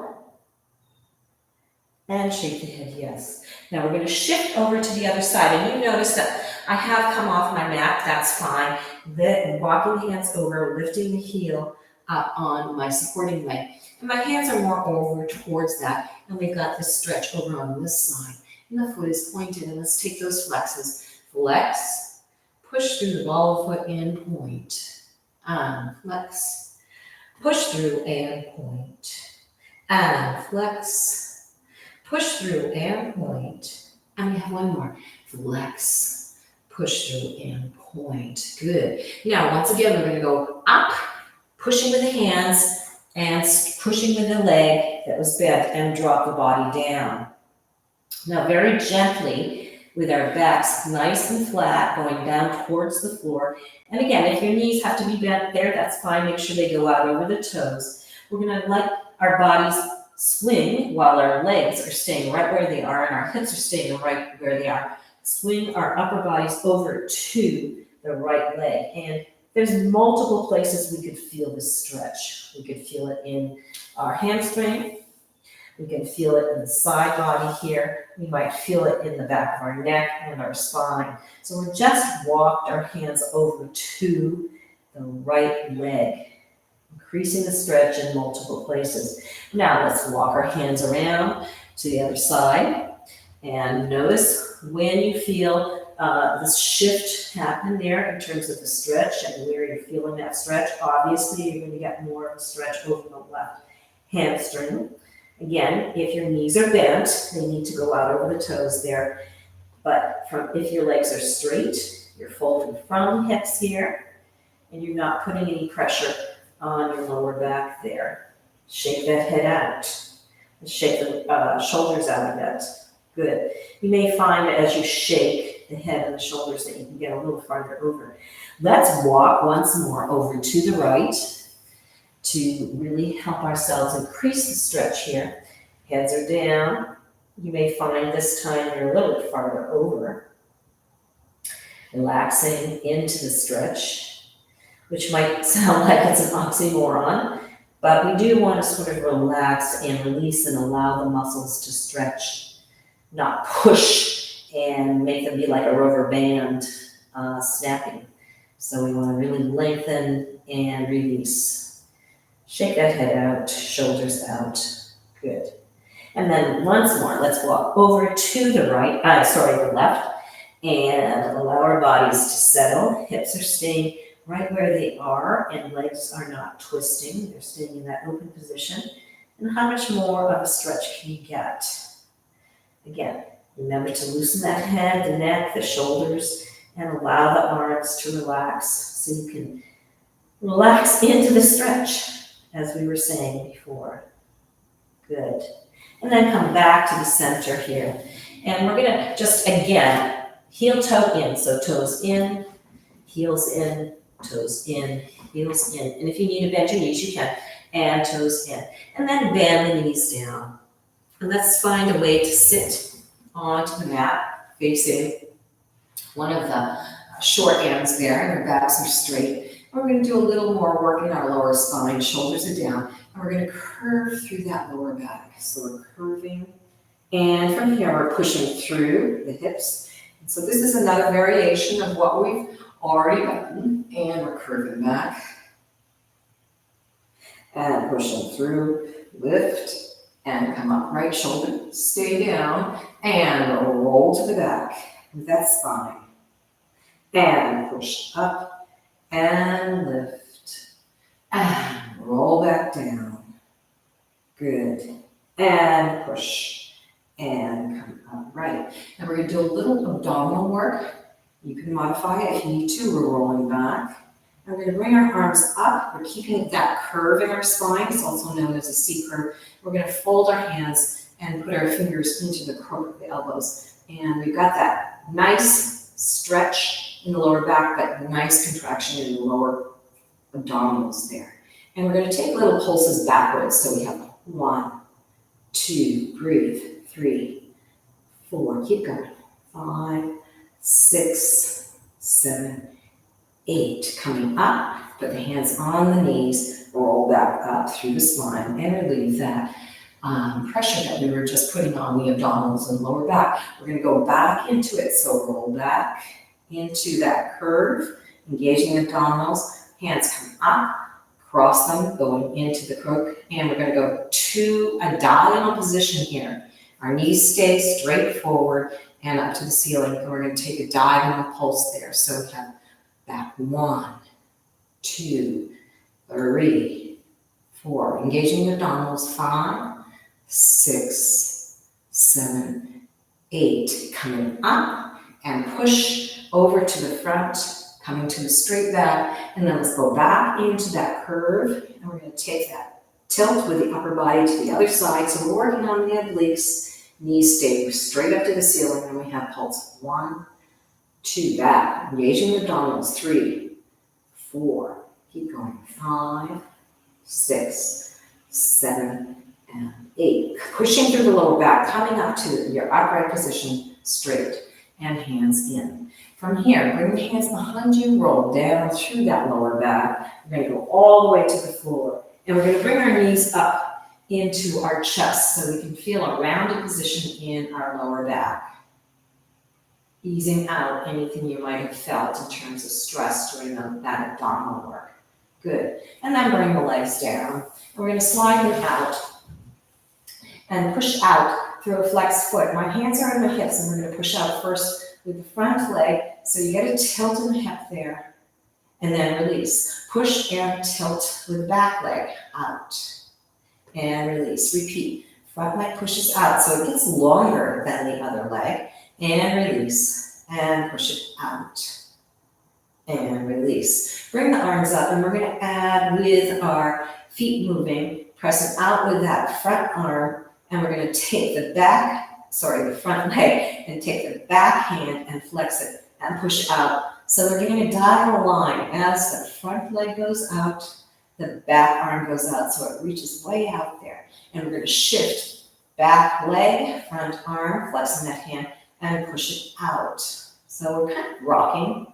And shake the head, yes. Now we're going to shift over to the other side. And you notice that I have come off my mat. That's fine. Then walking the hands over, lifting the heel up on my supporting leg. And my hands are more over towards that. And we've got this stretch over on this side. And the foot is pointed. And let's take those flexes. Flex. Push through the ball of the foot and point. And flex. Push through and point. And flex. Push through and point. And we have one more. Flex. Push through and point. Good. Now, once again, we're going to go up, pushing with the hands and pushing with the leg that was bent and drop the body down. Now, very gently, with our backs nice and flat, going down towards the floor. And again, if your knees have to be bent there, that's fine. Make sure they go out over the toes. We're going to let our bodies swing while our legs are staying right where they are and our hips are staying right where they are. Swing our upper bodies over to the right leg. And there's multiple places we could feel this stretch. We could feel it in our hamstring. We can feel it in the side body here. We might feel it in the back of our neck and our spine. So we just walked our hands over to the right leg, increasing the stretch in multiple places. Now let's walk our hands around to the other side and notice when you feel this shift happen there in terms of the stretch and where you're feeling that stretch. Obviously, you're going to get more of a stretch over the left hamstring. Again, if your knees are bent, they need to go out over the toes there. But if your legs are straight, you're folding from the hips here, and you're not putting any pressure on your lower back there. Shake that head out. And shake the shoulders out a bit. Good. You may find that as you shake the head and the shoulders that you can get a little farther over. Let's walk once more over to the right to really help ourselves increase the stretch here. Heads are down. You may find this time you're a little bit farther over. Relaxing into the stretch, which might sound like it's an oxymoron, but we do want to sort of relax and release and allow the muscles to stretch, not push and make them be like a rubber band snapping. So we want to really lengthen and release. Shake that head out, shoulders out. Good. And then once more, let's walk over to the the left, and allow our bodies to settle. Hips are staying right where they are, and legs are not twisting. They're staying in that open position. And how much more of a stretch can you get? Again, remember to loosen that head, the neck, the shoulders, and allow the arms to relax so you can relax into the stretch, as we were saying before. Good. And then come back to the center here. And we're going to just, again, heel toe in. So toes in, heels in, toes in, heels in. And if you need to bend your knees, you can. And toes in. And then bend the knees down. And let's find a way to sit onto the mat, facing one of the short ends there, and our backs are straight. And we're going to do a little more work in our lower spine. Shoulders are down. And we're going to curve through that lower back. So we're curving. And from here, we're pushing through the hips. And so this is another variation of what we've already done. And we're curving back. And pushing through, lift, and come up. Right shoulder, stay down, and roll to the back with that spine. And push up, and lift, and roll back down. Good. And push, and come up. Right. Now we're going to do a little abdominal work. You can modify it if you need to. We're rolling back. And we're going to bring our arms up. We're keeping that curve in our spine. It's also known as a C curve. We're going to fold our hands and put our fingers into the crook of the elbows. And we've got that nice stretch in the lower back, but nice contraction in the lower abdominals there. And we're going to take little pulses backwards. So we have 1, 2, breathe, 3, 4, keep going, 5, 6, 7, 8. Coming up, put the hands on the knees, roll back up through the spine, and relieve that pressure that we were just putting on the abdominals and lower back. We're going to go back into it. So roll back into that curve, engaging the abdominals, hands come up, cross them, going into the crook, and we're going to go to a diagonal position here. Our knees stay straight forward and up to the ceiling, and we're going to take a diagonal pulse there. So we have back 1, 2, 3, 4. Engaging the abdominals, 5, 6, 7, 8. Coming up and push over to the front, coming to the straight back, and then let's go back into that curve, and we're going to take that tilt with the upper body to the other side. So we're working on the obliques, knees stay straight up to the ceiling, and we have pulse 1, 2, back, engaging the abdominals, 3, 4, keep going, 5, 6, 7, and 8. Pushing through the lower back, coming up to your upright position, straight, and hands in. From here, bring the hands behind you, roll down through that lower back. We're going to go all the way to the floor, and we're going to bring our knees up into our chest so we can feel a rounded position in our lower back. Easing out anything you might have felt in terms of stress during that abdominal work. Good. And then bring the legs down. And we're going to slide them out and push out through a flexed foot. My hands are on my hips, and we're going to push out first with the front leg. So you get a tilt in the hip there, and then release. Push and tilt with the back leg out, and release. Repeat. Front leg pushes out, so it gets longer than the other leg, and release, and push it out, and release. Bring the arms up, and we're going to add with our feet moving, press it out with that front arm, and we're going to take the front leg, and take the back hand and flex it and push out. So we're getting a diagonal line. As the front leg goes out, the back arm goes out, so it reaches way out there. And we're going to shift back leg, front arm, flexing that hand, and push it out. So we're kind of rocking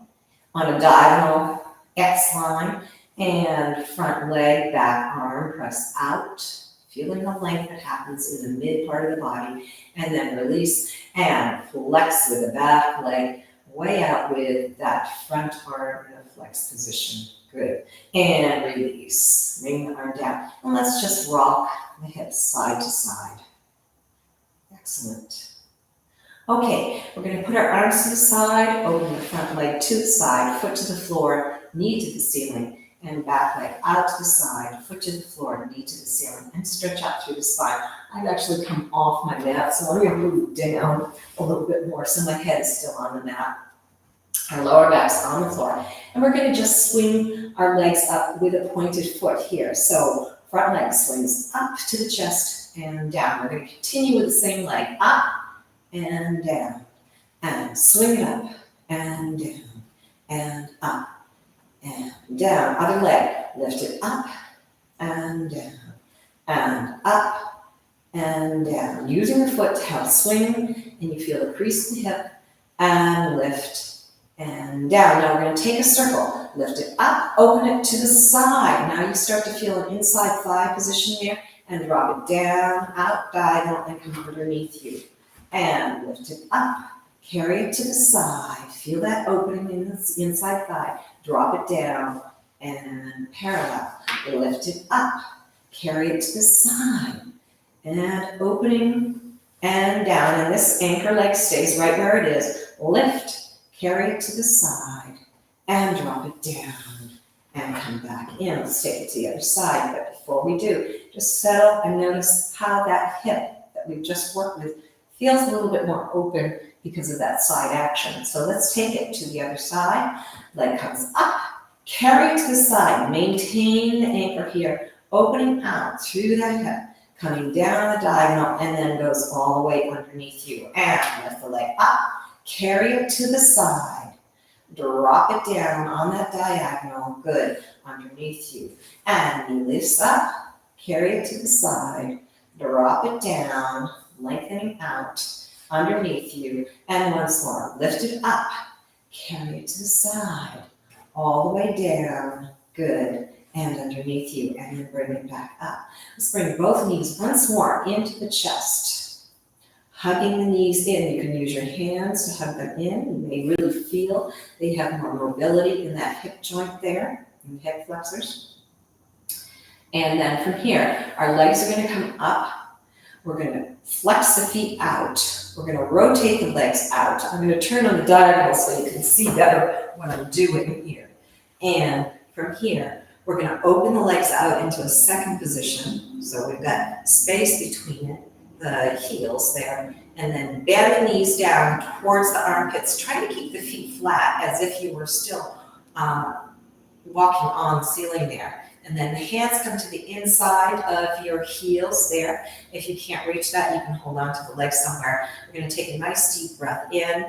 on a diagonal X line, and front leg, back arm, press out, feeling the length that happens in the mid part of the body, and then release and flex with the back leg, way out with that front arm in a flex position. Good. And release. Bring the arm down. And let's just rock the hips side to side. Excellent. Okay, we're going to put our arms to the side, open the front leg to the side, foot to the floor, knee to the ceiling, and back leg out to the side, foot to the floor, knee to the ceiling, and stretch out through the spine. I've actually come off my mat, so I'm going to move down a little bit more so my head is still on the mat. Our lower back's on the floor. And we're going to just swing our legs up with a pointed foot here. So front leg swings up to the chest and down. We're going to continue with the same leg, up and down, and swing it up and down, and up and down. Other leg, lift it up and down, and up and down. Using the foot to help swing, and you feel the crease in the hip, and lift and down. Now we're going to take a circle, lift it up, open it to the side. Now you start to feel an inside thigh position there, and drop it down, out, diagonal, and come underneath you. And lift it up, carry it to the side. Feel that opening in the inside thigh. Drop it down and parallel. Lift it up, carry it to the side. And opening and down. And this anchor leg stays right where it is. Lift. Carry it to the side and drop it down and come back in. Let's take it to the other side. But before we do, just settle and notice how that hip that we've just worked with feels a little bit more open because of that side action. So let's take it to the other side. Leg comes up, carry it to the side. Maintain the anchor here, opening out through that hip. coming down the diagonal, and then goes all the way underneath you. And lift the leg up, carry it to the side, drop it down on that diagonal, good, underneath you. And knee lifts up, carry it to the side, drop it down, lengthening out, underneath you. And once more, lift it up, carry it to the side, all the way down, good, and underneath you, and then bring it back up. Let's bring both knees once more into the chest. Hugging the knees in. You can use your hands to hug them in. You may really feel they have more mobility in that hip joint there, in the hip flexors. And then from here, our legs are going to come up. We're going to flex the feet out. We're going to rotate the legs out. I'm going to turn on the diagonal so you can see better what I'm doing here. And from here, we're going to open the legs out into a second position. So we've got space between the heels there. And then bend the knees down towards the armpits. Try to keep the feet flat as if you were still walking on the ceiling there. And then the hands come to the inside of your heels there. If you can't reach that, you can hold on to the legs somewhere. We're going to take a nice deep breath in.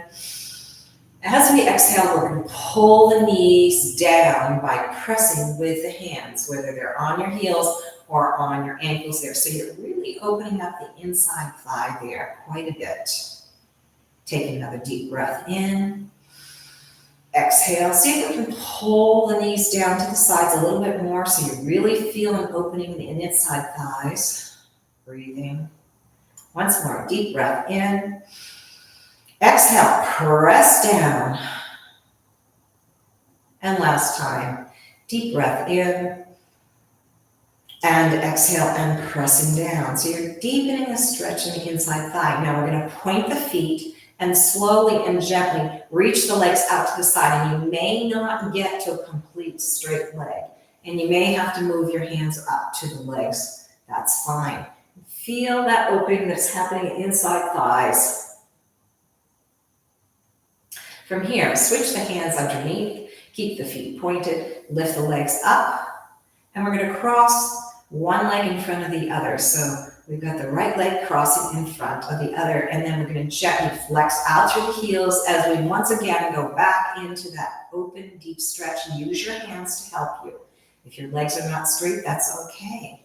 As we exhale, we're going to pull the knees down by pressing with the hands, whether they're on your heels or on your ankles there. So you're really opening up the inside thigh there quite a bit. Take another deep breath in. Exhale. See if we can pull the knees down to the sides a little bit more so you really feel an opening in the inside thighs. Breathing. Once more, deep breath in. Exhale, press down. And last time, deep breath in. And exhale and pressing down. So you're deepening the stretch in the inside thigh. Now we're going to point the feet and slowly and gently reach the legs out to the side. And you may not get to a complete straight leg. And you may have to move your hands up to the legs. That's fine. Feel that opening that's happening inside thighs. From here, switch the hands underneath. Keep the feet pointed. Lift the legs up. And we're going to cross one leg in front of the other. So we've got the right leg crossing in front of the other, and then we're going to gently flex out through the heels as we once again go back into that open, deep stretch. Use your hands to help you. If your legs are not straight, that's okay.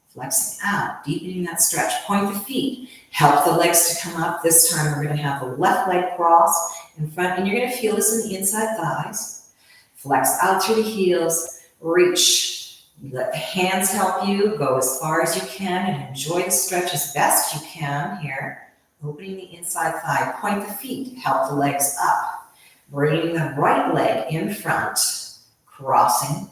Flexing out, deepening that stretch. Point the feet. Help the legs to come up. This time we're going to have the left leg cross in front, and you're going to feel this in the inside thighs. Flex out through the heels. Reach. Let the hands help you. Go as far as you can and enjoy the stretch as best you can here. Opening the inside thigh. Point the feet. Help the legs up. Bringing the right leg in front. Crossing.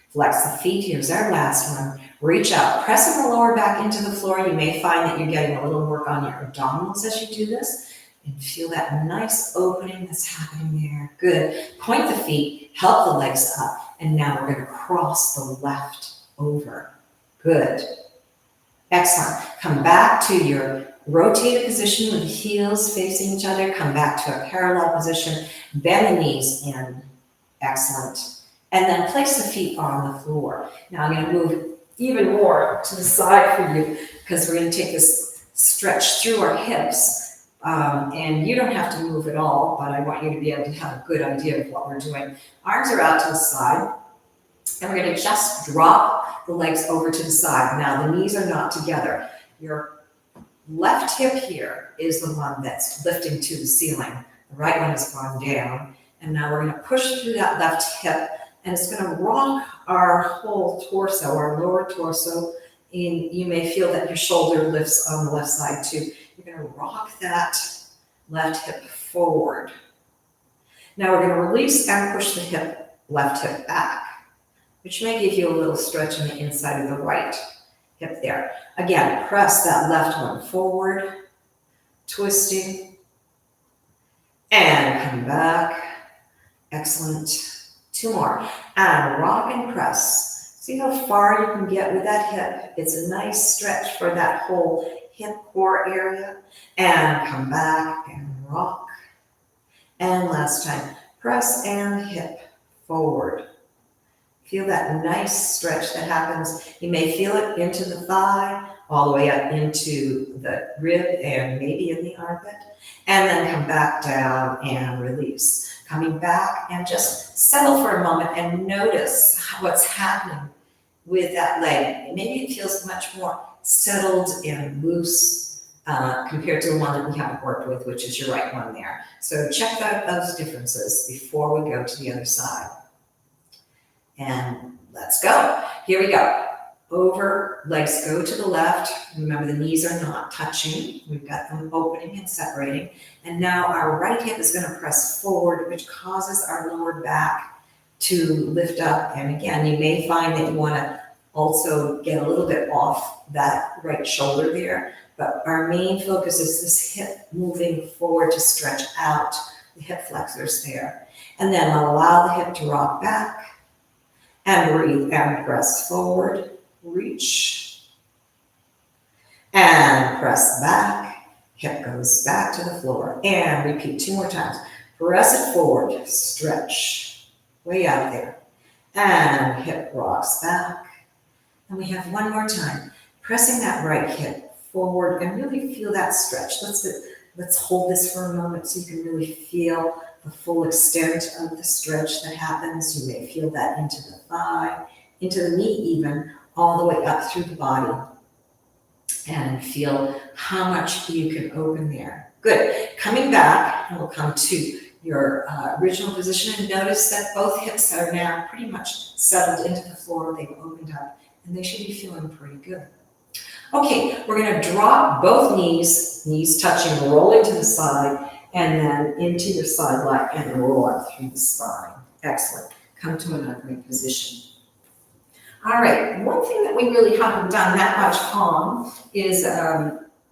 Flex the feet. Here's our last one. Reach out. Pressing the lower back into the floor. You may find that you're getting a little work on your abdominals as you do this. And feel that nice opening that's happening there. Good. Point the feet. Help the legs up. And now we're going to cross the left over. Good. Excellent. Come back to your rotated position with the heels facing each other. Come back to a parallel position. Bend the knees in. Excellent. And then place the feet on the floor. Now I'm going to move even more to the side for you because we're going to take this stretch through our hips. And you don't have to move at all, but I want you to be able to have a good idea of what we're doing. Arms are out to the side, and we're going to just drop the legs over to the side. Now, the knees are not together. Your left hip here is the one that's lifting to the ceiling. The right one has gone down, and now we're going to push through that left hip, and it's going to rock our whole torso, our lower torso. And you may feel that your shoulder lifts on the left side too. You're going to rock that left hip forward. Now we're going to release and push the left hip back, which may give you a little stretch on the inside of the right hip there. Again, press that left one forward, twisting, and come back. Excellent. Two more. And rock and press. See how far you can get with that hip. It's a nice stretch for that whole hip core area. And come back and rock. And last time, press and hip forward. Feel that nice stretch that happens. You may feel it into the thigh all the way up into the rib and maybe in the armpit, and then come back down and release. Coming back and just settle for a moment and notice what's happening with that leg. Maybe it feels much more settled and loose compared to the one that we haven't worked with, which is your right one there. So check out those differences before we go to the other side. And let's go. Here we go. Over, legs go to the left. Remember, the knees are not touching. We've got them opening and separating. And now our right hip is going to press forward, which causes our lower back to lift up. And again, you may find that you want to also get a little bit off that right shoulder there. But our main focus is this hip moving forward to stretch out the hip flexors there. And then allow the hip to rock back and breathe and press forward. Reach and press back. Hip goes back to the floor and repeat 2 more times. Press it forward, stretch way out there, and hip rocks back. And we have 1 more time, pressing that right hip forward and really feel that stretch. Let's hold this for a moment so you can really feel the full extent of the stretch that happens. You may feel that into the thigh, into the knee even, all the way up through the body, and feel how much you can open there. Good. Coming back, and we'll come to your original position, and notice that both hips are now pretty much settled into the floor. They've opened up, and they should be feeling pretty good. Okay, we're going to drop both knees touching, rolling to the side, and then into your side leg and roll up through the spine. Excellent. Come to an upright position. All right, one thing that we really haven't done that much on is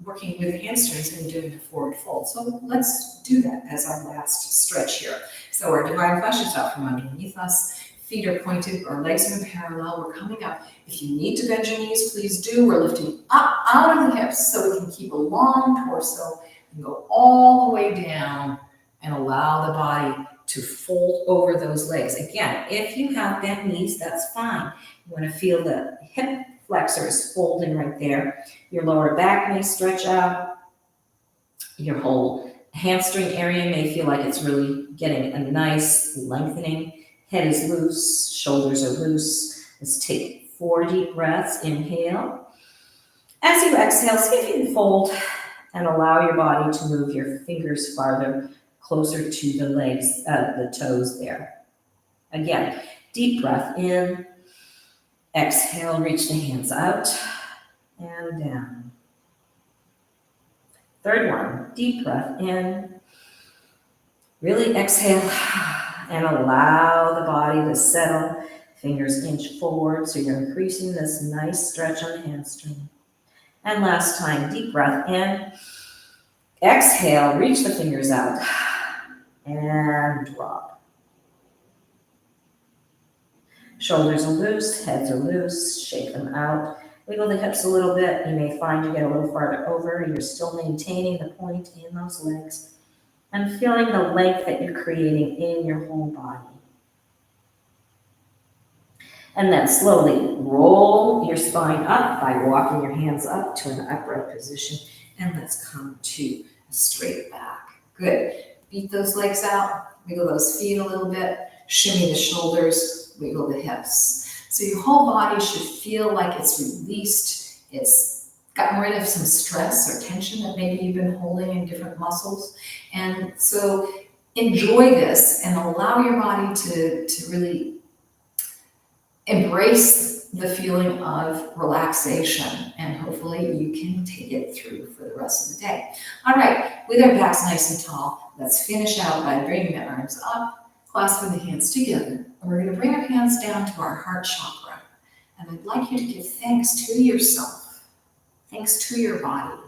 working with hamstrings and doing a forward fold. So let's do that as our last stretch here. So our divine flesh is out from underneath us. Feet are pointed, our legs are in parallel. We're coming up. If you need to bend your knees, please do. We're lifting up out of the hips so we can keep a long torso and go all the way down and allow the body to fold over those legs. Again, if you have bent knees, that's fine. You want to feel the hip flexors folding right there. Your lower back may stretch out. Your whole hamstring area may feel like it's really getting a nice lengthening. Head is loose, shoulders are loose. Let's take 4 deep breaths. Inhale. As you exhale, see if you can fold and allow your body to move your fingers farther, closer to the legs, the toes there. Again, deep breath in. Exhale, reach the hands out and down. Third one, deep breath in. Really exhale and allow the body to settle. Fingers inch forward, so you're increasing this nice stretch on the hamstring. And last time, deep breath in. Exhale, reach the fingers out and drop. Shoulders are loose, heads are loose, shake them out. Wiggle the hips a little bit. You may find you get a little farther over. You're still maintaining the point in those legs and feeling the length that you're creating in your whole body. And then slowly roll your spine up by walking your hands up to an upright position. And let's come to a straight back. Good. Beat those legs out. Wiggle those feet a little bit. Shimmy the shoulders. Wiggle the hips. So your whole body should feel like it's released. It's gotten rid of some stress or tension that maybe you've been holding in different muscles. And so enjoy this and allow your body to really embrace the feeling of relaxation, and hopefully you can take it through for the rest of the day. All right, with our backs nice and tall, let's finish out by bringing the arms up, clasping the hands together, and we're going to bring our hands down to our heart chakra. And I'd like you to give thanks to yourself, thanks to your body.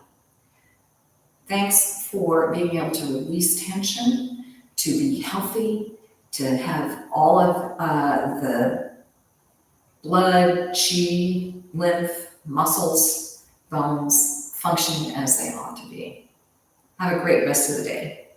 Thanks for being able to release tension, to be healthy, to have all of the blood, chi, lymph, muscles, bones functioning as they ought to be. Have a great rest of the day.